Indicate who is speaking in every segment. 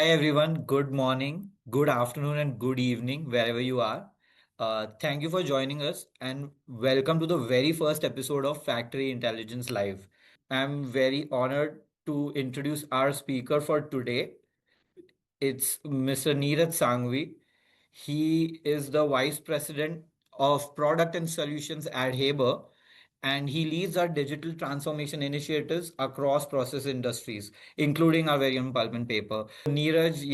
Speaker 1: Hi everyone, good morning, good afternoon, and good evening, wherever you are. Thank you for joining us and welcome to the very first episode of Factory Intelligence Live. I'm very honored to introduce our speaker for today. It's Mr. Neeraj Sanghvi. He is the Vice President of Product and Solutions at Haber, and he leads our digital transformation initiatives across process industries, including our very own pulp and paper. Neeraj,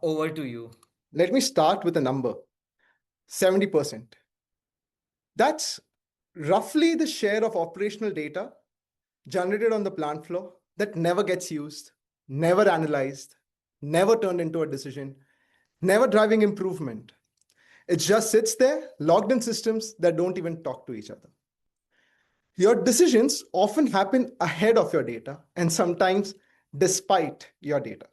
Speaker 1: over to you.
Speaker 2: Let me start with a number 70%. That's roughly the share of operational data generated on the plant floor that never gets used, never analyzed, never turned into a decision, never driving improvement. It just sits there, logged in systems that don't even talk to each other. Your decisions often happen ahead of your data and sometimes despite your data.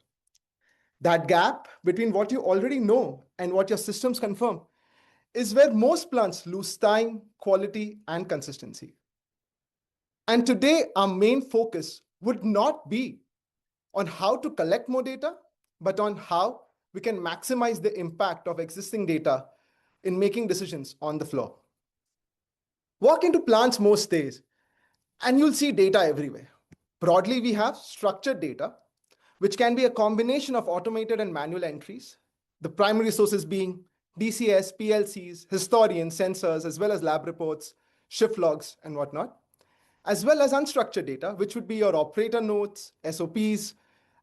Speaker 2: That gap between what you already know and what your systems confirm is where most plants lose time, quality, and consistency. And today, our main focus would not be on how to collect more data, but on how we can maximize the impact of existing data in making decisions on the floor. Walk into plants most days, and you'll see data everywhere. Broadly, we have structured data, which can be a combination of automated and manual entries, the primary sources being DCS, PLCs, historians, sensors, as well as lab reports, shift logs, and whatnot, as well as unstructured data, which would be your operator notes, SOPs,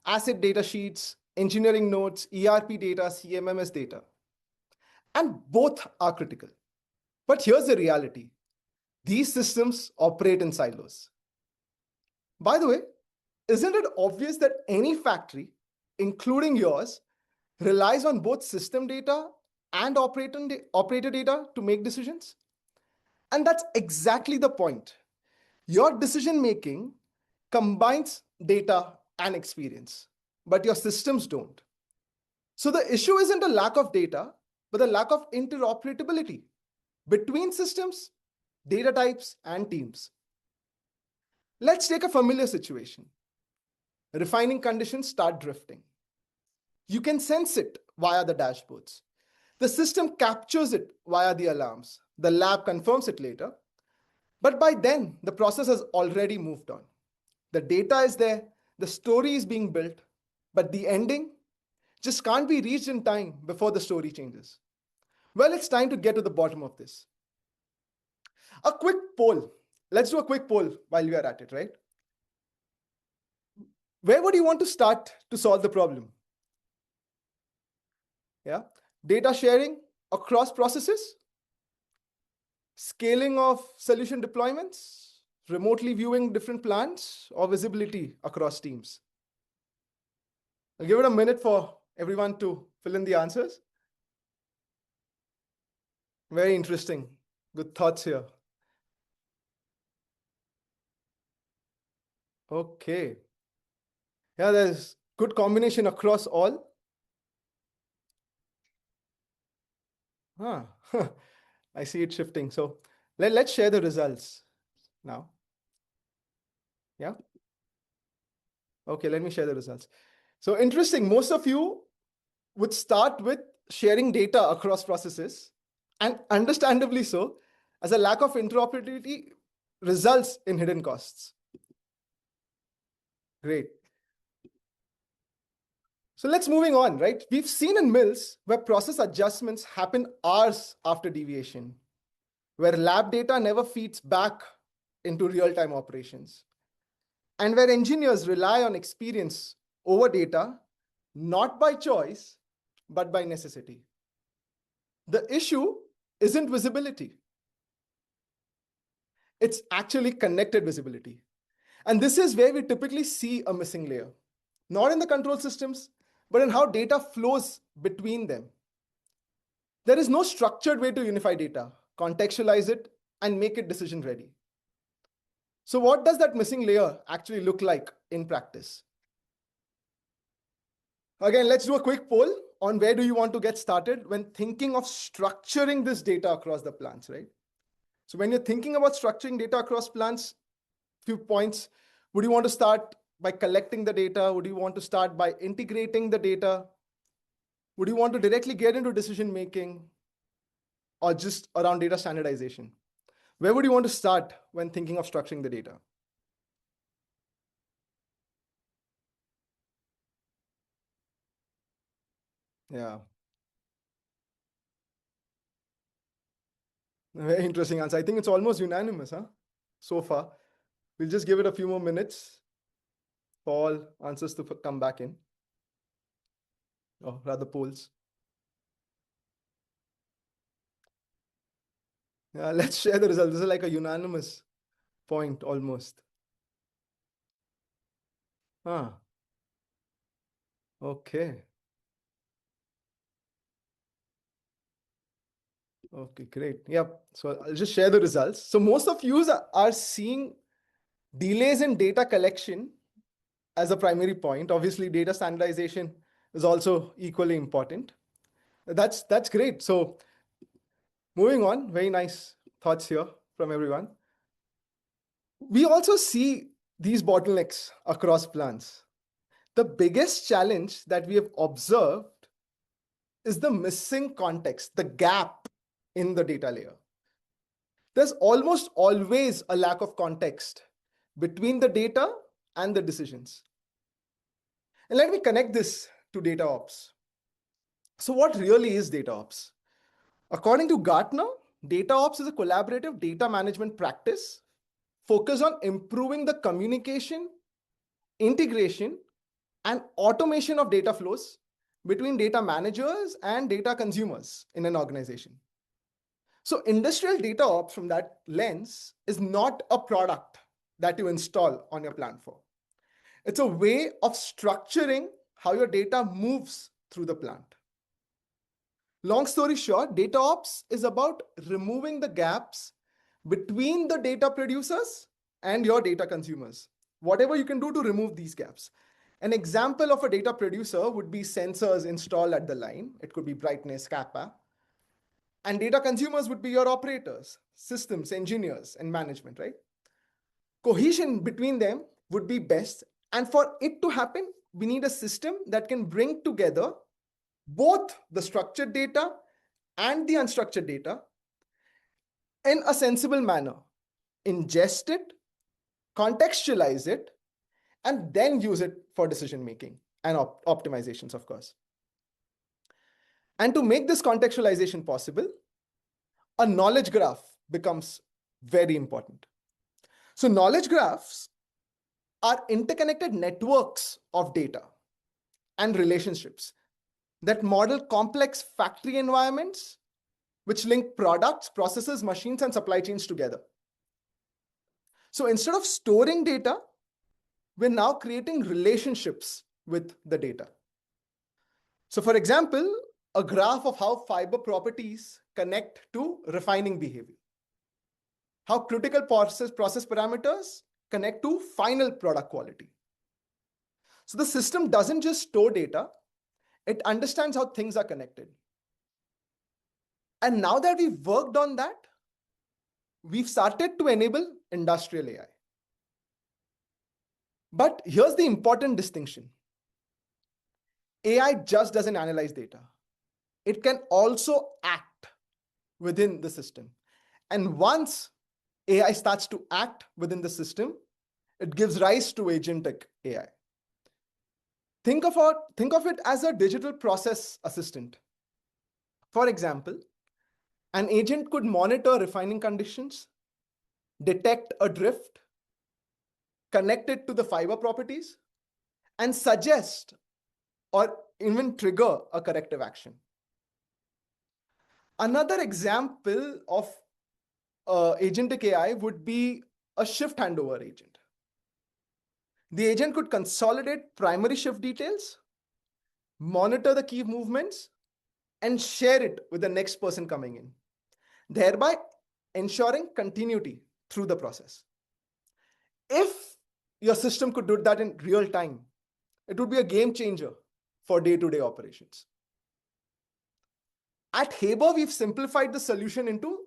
Speaker 2: asset data sheets, engineering notes, ERP data, CMMS data. And both are critical. But here's the reality. These systems operate in silos. By the way, isn't it obvious that any factory, including yours, relies on both system data and operator data to make decisions? And that's exactly the point. Your decision making combines data and experience, but your systems don't. So the issue isn't a lack of data, but a lack of interoperability between systems, data types, and teams. Let's take a familiar situation. Refining conditions start drifting. You can sense it via the dashboards. The system captures it via the alarms. The lab confirms it later. But by then, the process has already moved on. The data is there, the story is being built, but the ending just can't be reached in time before the story changes. Well, it's time to get to the bottom of this. A quick poll. Let's do a quick poll while we are at it, right? Where would you want to start to solve the problem? Yeah, data sharing across processes, scaling of solution deployments, remotely viewing different plants, or visibility across teams. I'll give it a minute for everyone to fill in the answers. Very interesting. Good thoughts here. Okay. Yeah, there's good combination across all. I see it shifting. So let's share the results now. Yeah. Okay, let me share the results. So interesting. Most of you would start with sharing data across processes, and understandably so, as a lack of interoperability results in hidden costs. Great. So let's moving on, right? We've seen in mills where process adjustments happen hours after deviation, where lab data never feeds back into real-time operations, and where engineers rely on experience over data, not by choice, but by necessity. The issue isn't visibility. It's actually connected visibility. And this is where we typically see a missing layer, not in the control systems, but in how data flows between them. There is no structured way to unify data, contextualize it, and make it decision ready. So what does that missing layer actually look like in practice? Again, let's do a quick poll on where do you want to get started when thinking of structuring this data across the plants, right? So when you're thinking about structuring data across plants, few points. Would you want to start by collecting the data? Would you want to start by integrating the data? Would you want to directly get into decision making, or just around data standardization? Where would you want to start when thinking of structuring the data? Yeah, very interesting answer. I think it's almost unanimous, huh? So far. We'll just give it a few more minutes for all answers to come back in, or rather polls. Yeah, let's share the results. This is like a unanimous point almost. Ah, okay. Okay, great. Yep. So I'll just share the results. So most of you are seeing delays in data collection as a primary point. Obviously, data standardization is also equally important. That's great. So moving on, very nice thoughts here from everyone. We also see these bottlenecks across plans. The biggest challenge that we have observed is the missing context, the gap in the data layer. There's almost always a lack of context between the data and the decisions. And let me connect this to data ops. So, what really is data ops? According to Gartner, data ops is a collaborative data management practice focused on improving the communication, integration, and automation of data flows between data managers and data consumers in an organization. So, industrial data ops from that lens is not a product that you install on your plan for. It's a way of structuring how your data moves through the plant. Long story short, data ops is about removing the gaps between the data producers and your data consumers. Whatever you can do to remove these gaps. An example of a data producer would be sensors installed at the line. It could be brightness, kappa. And data consumers would be your operators, systems, engineers, and management, right? Cohesion between them would be best. And for it to happen, we need a system that can bring together both the structured data and the unstructured data in a sensible manner, ingest it, contextualize it, and then use it for decision making and optimizations, of course. And to make this contextualization possible, a knowledge graph becomes very important. So, knowledge graphs are interconnected networks of data and relationships that model complex factory environments which link products, processes, machines, and supply chains together. So instead of storing data, we're now creating relationships with the data. So for example, a graph of how fiber properties connect to refining behavior, how critical process parameters connect to final product quality. So the system doesn't just store data, it understands how things are connected. And now that we've worked on that, we've started to enable industrial AI. But here's the important distinction. AI just doesn't analyze data. It can also act within the system. And once AI starts to act within the system, it gives rise to agentic AI. Think of it as a digital process assistant. For example, an agent could monitor refining conditions, detect a drift, connect it to the fiber properties, and suggest or even trigger a corrective action. Another example of agentic AI would be a shift handover agent. The agent could consolidate primary shift details, monitor the key movements, and share it with the next person coming in, thereby ensuring continuity through the process. If your system could do that in real time, it would be a game changer for day-to-day operations. At Haber, we've simplified the solution into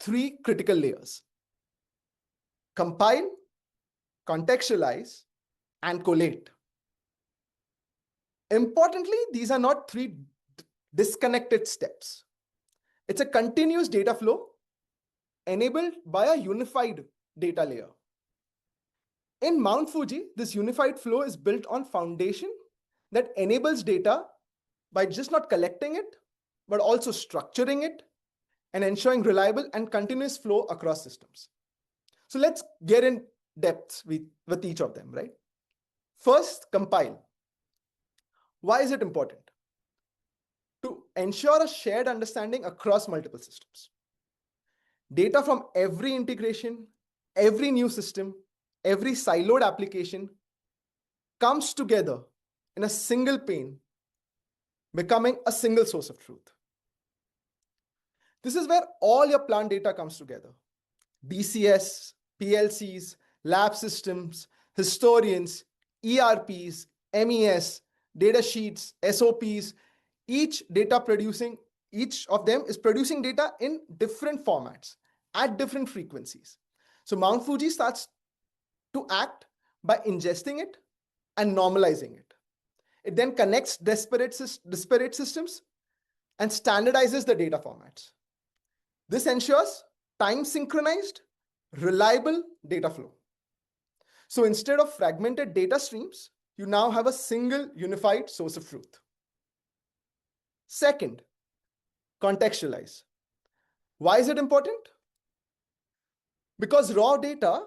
Speaker 2: three critical layers: compile, contextualize, and collate. Importantly, these are not three disconnected steps. It's a continuous data flow enabled by a unified data layer. In Mount Fuji, this unified flow is built on foundation that enables data by just not collecting it, but also structuring it and ensuring reliable and continuous flow across systems. So let's get in depth with each of them, right? First, compile. Why is it important? To ensure a shared understanding across multiple systems. Data from every integration, every new system, every siloed application comes together in a single pane, becoming a single source of truth. This is where all your plant data comes together. DCS, PLCs, lab systems, historians, ERPs, MES, data sheets, SOPs, each of them is producing data in different formats at different frequencies. So Mount Fuji starts to act by ingesting it and normalizing it. It then connects disparate systems and standardizes the data formats. This ensures time synchronized, reliable data flow. So instead of fragmented data streams, you now have a single unified source of truth. Second, contextualize. Why is it important? Because raw data,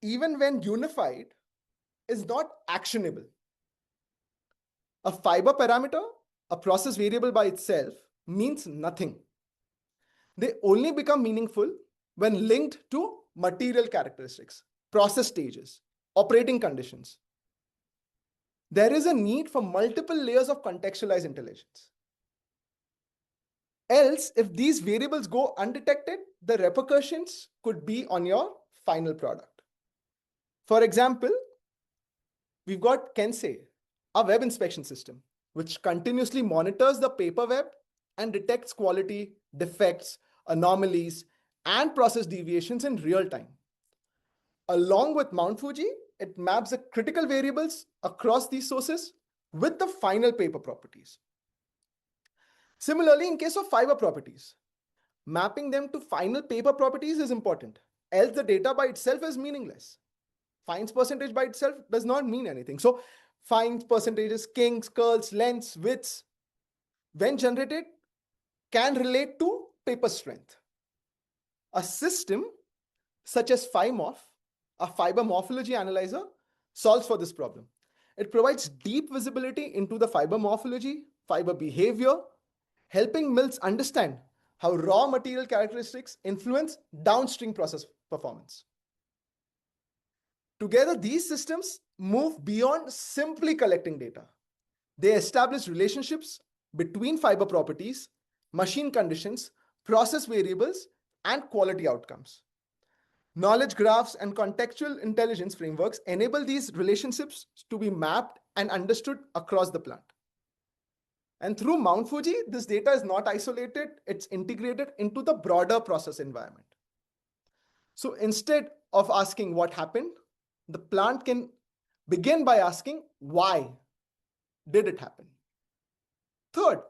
Speaker 2: even when unified, is not actionable. A fiber parameter, a process variable by itself, means nothing. They only become meaningful when linked to material characteristics, process stages, operating conditions. There is a need for multiple layers of contextualized intelligence. Else, if these variables go undetected, the repercussions could be on your final product. For example, we've got Kensei, a web inspection system, which continuously monitors the paper web and detects quality, defects, anomalies, and process deviations in real time. Along with Mount Fuji, it maps the critical variables across these sources with the final paper properties. Similarly, in case of fiber properties, mapping them to final paper properties is important, else the data by itself is meaningless. Fines percentage by itself does not mean anything. So fines percentages, kinks, curls, lengths, widths, when generated, can relate to paper strength. A system such as FiMorph, a fiber morphology analyzer, solves for this problem. It provides deep visibility into the fiber morphology, fiber behavior, helping mills understand how raw material characteristics influence downstream process performance. Together, these systems move beyond simply collecting data. They establish relationships between fiber properties, machine conditions, process variables, and quality outcomes. Knowledge graphs and contextual intelligence frameworks enable these relationships to be mapped and understood across the plant. And through Mount Fuji, this data is not isolated, it's integrated into the broader process environment. So instead of asking what happened, the plant can begin by asking why did it happen. Third,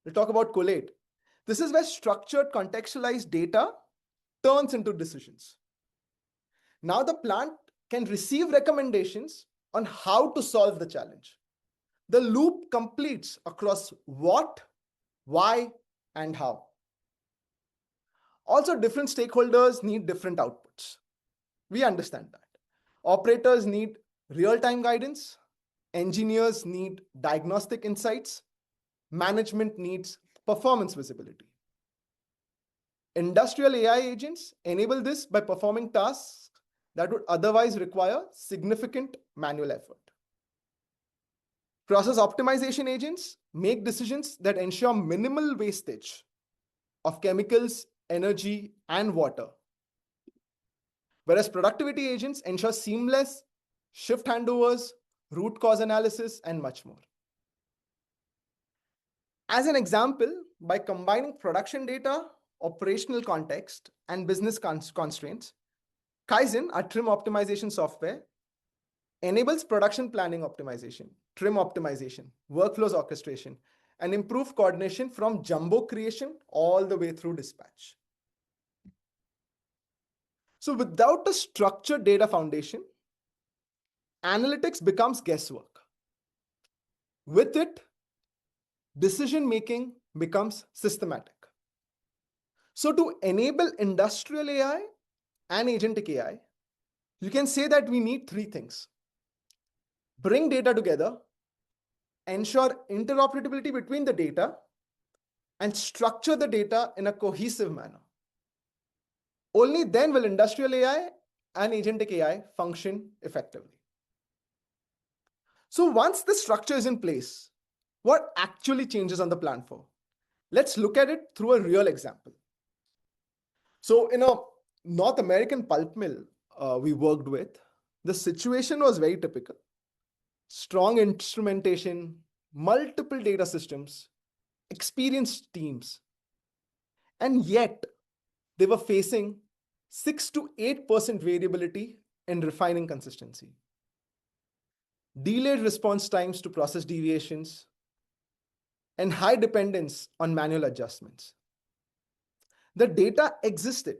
Speaker 2: we'll talk about collate. This is where structured contextualized data turns into decisions. Now the plant can receive recommendations on how to solve the challenge. The loop completes across what, why, and how. Also, different stakeholders need different outputs. We understand that. Operators need real-time guidance. Engineers need diagnostic insights. Management needs performance visibility. Industrial AI agents enable this by performing tasks that would otherwise require significant manual effort. Process optimization agents make decisions that ensure minimal wastage of chemicals, energy, and water. Whereas productivity agents ensure seamless shift handovers, root cause analysis, and much more. As an example, by combining production data, operational context, and business constraints, Kaizen, a trim optimization software, enables production planning optimization, trim optimization, workflows orchestration, and improve coordination from jumbo creation all the way through dispatch. So without a structured data foundation, analytics becomes guesswork. With it, decision making becomes systematic. So to enable industrial AI and agentic AI, you can say that we need three things: bring data together, ensure interoperability between the data, and structure the data in a cohesive manner. Only then will industrial AI and agentic AI function effectively. So once the structure is in place, what actually changes on the plan for? Let's look at it through a real example. So in a North American pulp mill we worked with, the situation was very typical. Strong instrumentation, multiple data systems, experienced teams, and yet they were facing 6 to 8% variability in refining consistency, delayed response times to process deviations, and high dependence on manual adjustments. The data existed,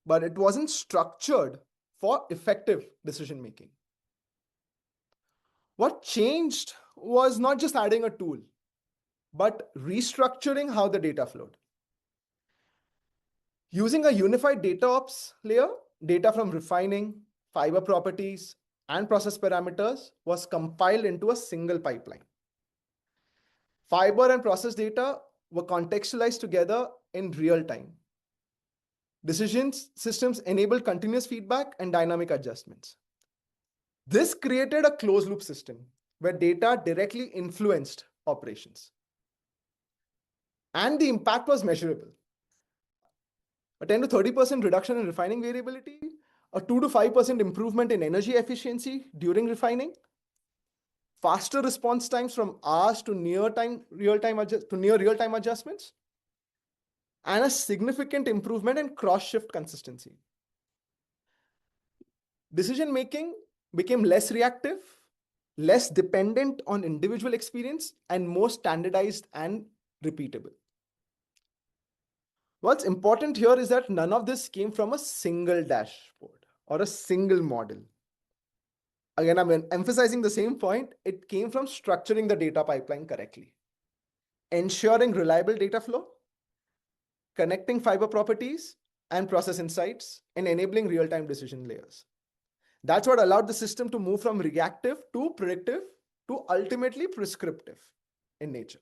Speaker 2: but it wasn't structured for effective decision making. What changed was not just adding a tool, but restructuring how the data flowed. Using a unified DataOps layer, data from refining, fiber properties, and process parameters was compiled into a single pipeline. Fiber and process data were contextualized together in real time. Decisions systems enabled continuous feedback and dynamic adjustments. This created a closed loop system where data directly influenced operations. And the impact was measurable. A 10 to 30% reduction in refining variability, a 2 to 5% improvement in energy efficiency during refining, faster response times from hours to near real-time adjustments, and a significant improvement in cross-shift consistency. Decision making became less reactive, less dependent on individual experience, and more standardized and repeatable. What's important here is that none of this came from a single dashboard or a single model. Again, I'm emphasizing the same point. It came from structuring the data pipeline correctly, ensuring reliable data flow, connecting fiber properties and process insights, and enabling real-time decision layers. That's what allowed the system to move from reactive to predictive to ultimately prescriptive in nature.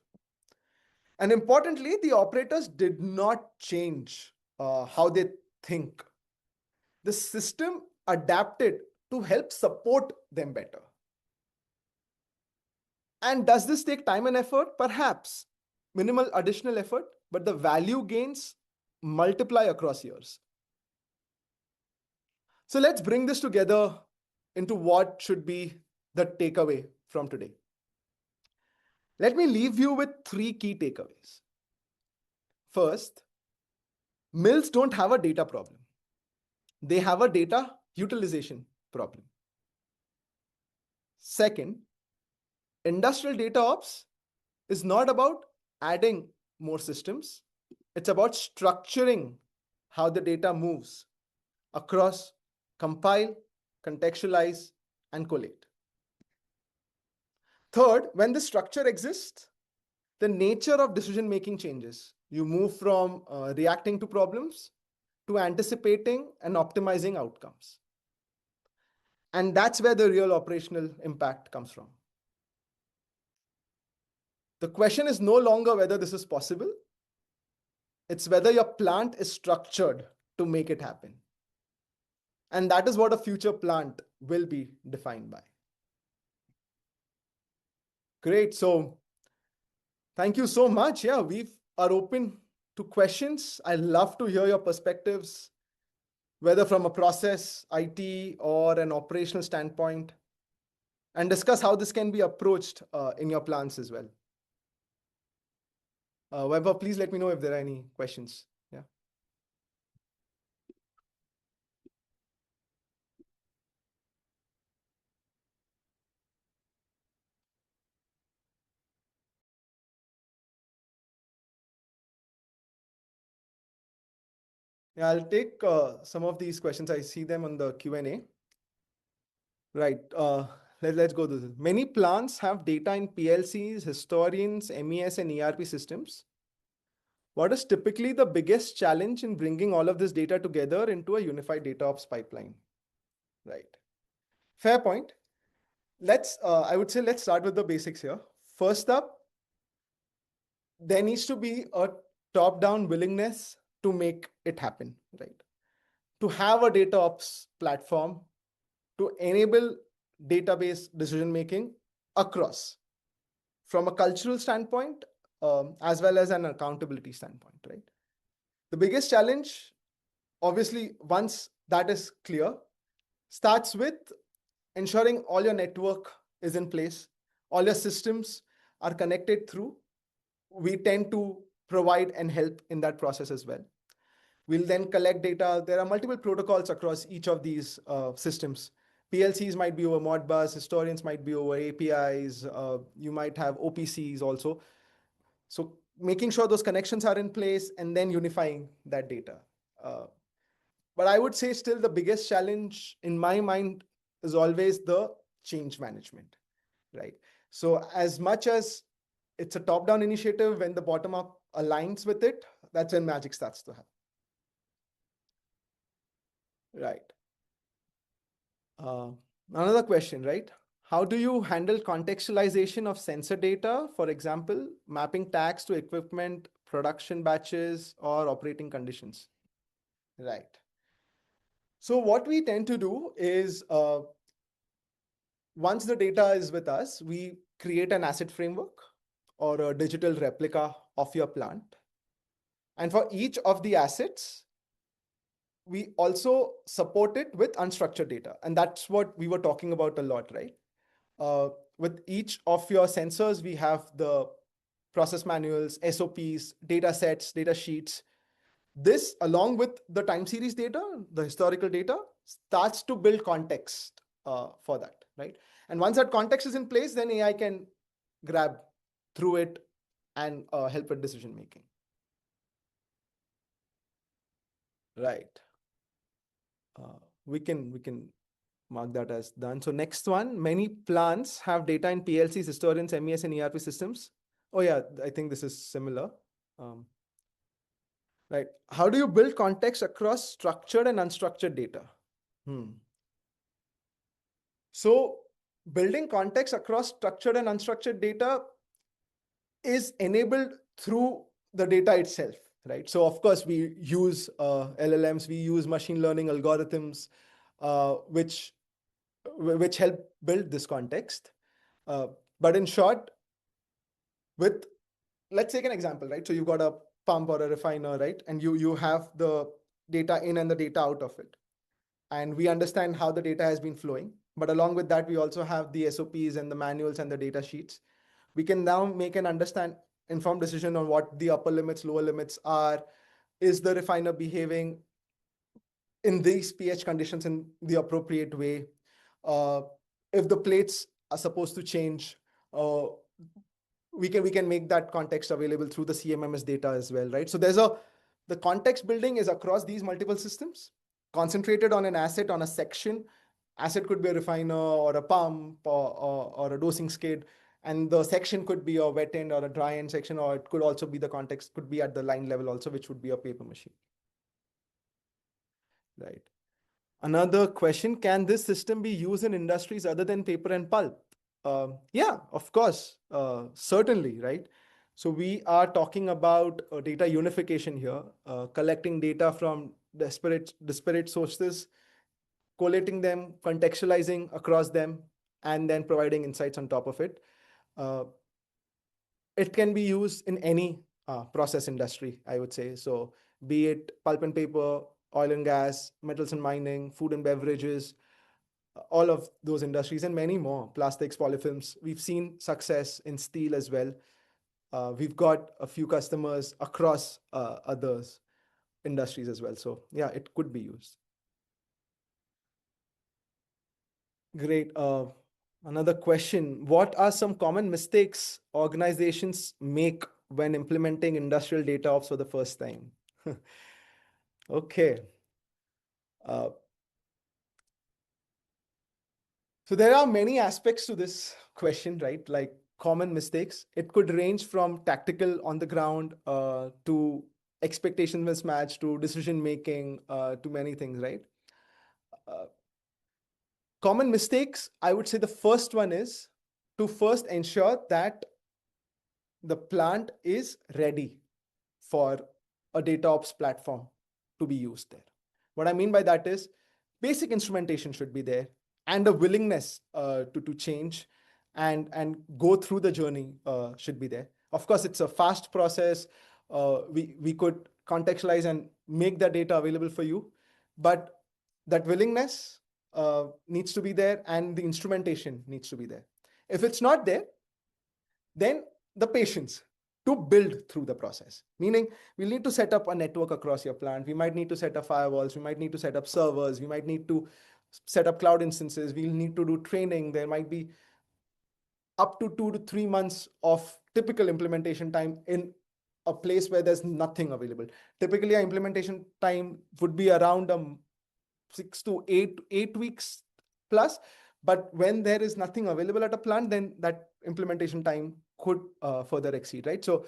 Speaker 2: And importantly, the operators did not change how they think. The system adapted to help support them better. And does this take time and effort? Perhaps. Minimal additional effort, but the value gains multiply across years. So let's bring this together into what should be the takeaway from today. Let me leave you with three key takeaways. First, mills don't have a data problem. They have a data utilization problem. Second, industrial data ops is not about adding more systems. It's about structuring how the data moves across compile, contextualize, and collate. Third, when the structure exists, the nature of decision making changes. You move from reacting to problems to anticipating and optimizing outcomes. And that's where the real operational impact comes from. The question is no longer whether this is possible. It's whether your plant is structured to make it happen. And that is what a future plant will be defined by. Great. So thank you so much. Yeah, we are open to questions. I love to hear your perspectives, whether from a process, IT, or an operational standpoint, and discuss how this can be approached in your plans as well. Weber, please let me know if there are any questions. Yeah. Yeah, I'll take some of these questions. I see them on the Q&A. Right. Let's go to this. Many plants have data in PLCs, historians, MES, and ERP systems. What is typically the biggest challenge in bringing all of this data together into a unified data ops pipeline? Right. Fair point. I would say, let's start with the basics here. First up, there needs to be a top-down willingness to make it happen, right? To have a data ops platform to enable database decision making across from a cultural standpoint, as well as an accountability standpoint, right? The biggest challenge, obviously, once that is clear, starts with ensuring all your network is in place, all your systems are connected through. We tend to provide and help in that process as well. We'll then collect data. There are multiple protocols across each of these systems. PLCs might be over Modbus, historians might be over APIs, you might have OPCs also. So making sure those connections are in place and then unifying that data. Uh, but I would say still the biggest challenge in my mind is always the change management, right? So as much as it's a top-down initiative, when the bottom-up aligns with it, that's when magic starts to happen. Right. Uh, Another question, right? How do you handle contextualization of sensor data, for example, mapping tags to equipment, production batches, or operating conditions? Right. So what we tend to do is once the data is with us, we create an asset framework or a digital replica of your plant. And for each of the assets, we also support it with unstructured data. And that's what we were talking about a lot, right? With each of your sensors, we have the process manuals, SOPs, data sets, data sheets. This, along with the time series data, the historical data, starts to build context for that, right? And once that context is in place, then AI can grab through it and help with decision making. Right. We can mark that as done. So next one, many plants have data in PLCs, historians, MES, and ERP systems. Oh yeah, I think this is similar. Um, right. How do you build context across structured and unstructured data? So building context across structured and unstructured data is enabled through the data itself, right? So of course we use LLMs, we use machine learning algorithms, which help build this context. But in short, with let's take an example, right? So you've got a pump or a refiner, right? And you have the data in and the data out of it. And we understand how the data has been flowing. But along with that, we also have the SOPs and the manuals and the data sheets. We can now make an informed decision on what the upper limits, lower limits are. Is the refiner behaving in these pH conditions in the appropriate way? Uh, if the plates are supposed to change, uh, we can make that context available through the CMMS data as well, right? So the context building is across these multiple systems, concentrated on an asset, on a section. Asset could be a refiner or a pump or a dosing skid, and the section could be a wet end or a dry end section, or it could also be the context could be at the line level also, which would be a paper machine, right? Another question, can this system be used in industries other than paper and pulp? Yeah, of course, certainly, right? So we are talking about data unification here, collecting data from disparate sources, collating them, contextualizing across them, and then providing insights on top of it. Uh, it can be used in any process industry, I would say. So be it pulp and paper, oil and gas, metals and mining, food and beverages, all of those industries and many more, plastics, polyfilms. We've seen success in steel as well. We've got a few customers across others industries as well. So yeah, it could be used. Great. Another question. What are some common mistakes organizations make when implementing industrial data ops for the first time? Okay. Uh, so there are many aspects to this question, right? Like common mistakes. It could range from tactical on the ground to expectation mismatch to decision making to many things, right? Uh, Common mistakes, I would say the first one is to first ensure that the plant is ready for a DataOps platform to be used there. What I mean by that is basic instrumentation should be there and a willingness to change and go through the journey should be there. Of course, it's a fast process. We could contextualize and make the data available for you, but that willingness needs to be there and the instrumentation needs to be there. If it's not there, then the patience to build through the process. Meaning, we'll need to set up a network across your plant. We might need to set up firewalls. We might need to set up servers. We might need to set up cloud instances. We'll need to do training. There might be up to 2 to 3 months of typical implementation time in a place where there's nothing available. Typically, our implementation time would be around 6 to 8 weeks plus. But when there is nothing available at a plant, then that implementation time could further exceed, right? So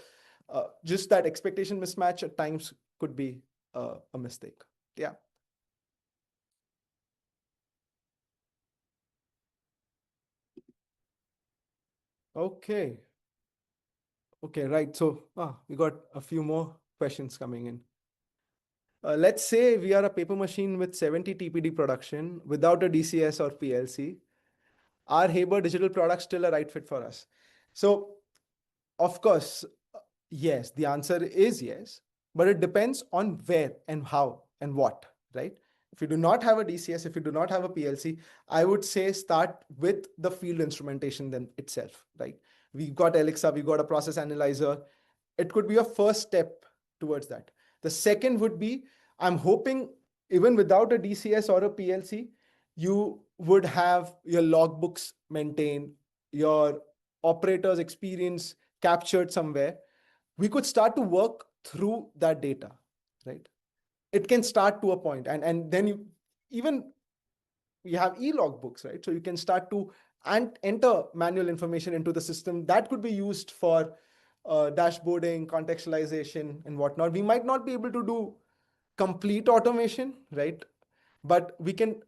Speaker 2: just that expectation mismatch at times could be a mistake. Yeah. Okay. Okay, right. So we got a few more questions coming in. Let's say we are a paper machine with 70 TPD production without a DCS or PLC. Are Haber digital products still a right fit for us? So, of course, yes, the answer is yes, but it depends on where and how and what, right? If you do not have a DCS, if you do not have a PLC, I would say start with the field instrumentation then itself, right? We've got Alexa, we've got a process analyzer. It could be a first step towards that. The second would be, I'm hoping even without a DCS or a PLC, you would have your logbooks maintained, your operator's experience captured somewhere. We could start to work through that data, right? It can start to a point, and then you even we have e-logbooks, right? So you can start to and enter manual information into the system that could be used for dashboarding, contextualization, and whatnot. We might not be able to do complete automation, right? But we can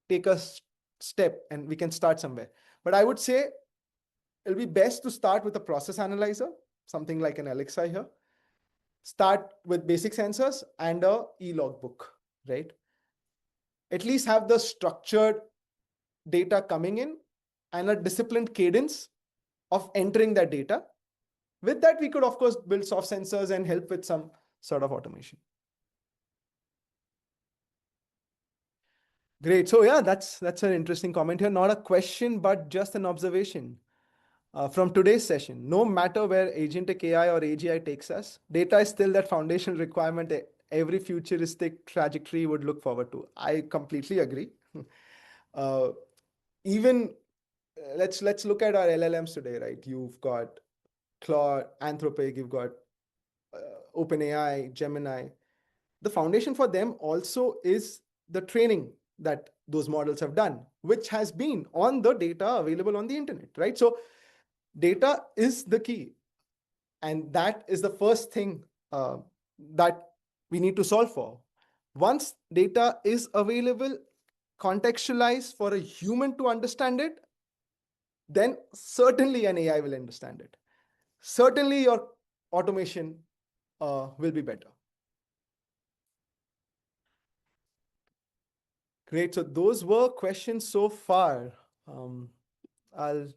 Speaker 2: take a step and we can start somewhere. But I would say it'll be best to start with a process analyzer, something like an Alexa here. Start with basic sensors and a e-logbook, right? At least have the structured data coming in and a disciplined cadence of entering that data. With that, we could, of course, build soft sensors and help with some sort of automation. Great. So yeah, that's an interesting comment here. Not a question, but just an observation. From today's session, no matter where Agentic AI or AGI takes us, data is still that foundational requirement every futuristic trajectory would look forward to. I completely agree. uh, Even let's look at our LLMs today, right? You've got Claude, Anthropic, you've got OpenAI, Gemini. The foundation for them also is the training that those models have done, which has been on the data available on the internet, right? So data is the key. And that is the first thing that we need to solve for. Once data is available, contextualized for a human to understand it, then certainly an AI will understand it. Certainly your automation will be better. Great. So those were questions so far. I'll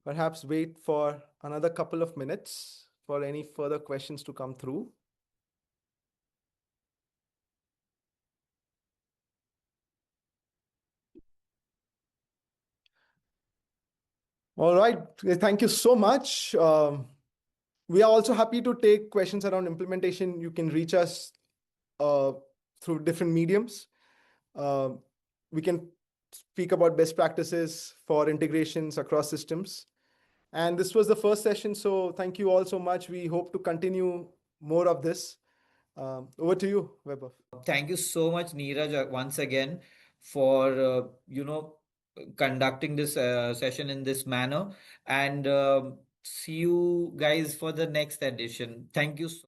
Speaker 2: perhaps wait for another couple of minutes for any further questions to come through. All right. Thank you so much. We are also happy to take questions around implementation. You can reach us through different mediums. We can speak about best practices for integrations across systems. And this was the first session. So thank you all so much. We hope to continue more of this. Over to you, Weber.
Speaker 1: Thank you so much, Neeraj, once again for conducting this session in this manner. And see you guys for the next edition. Thank you so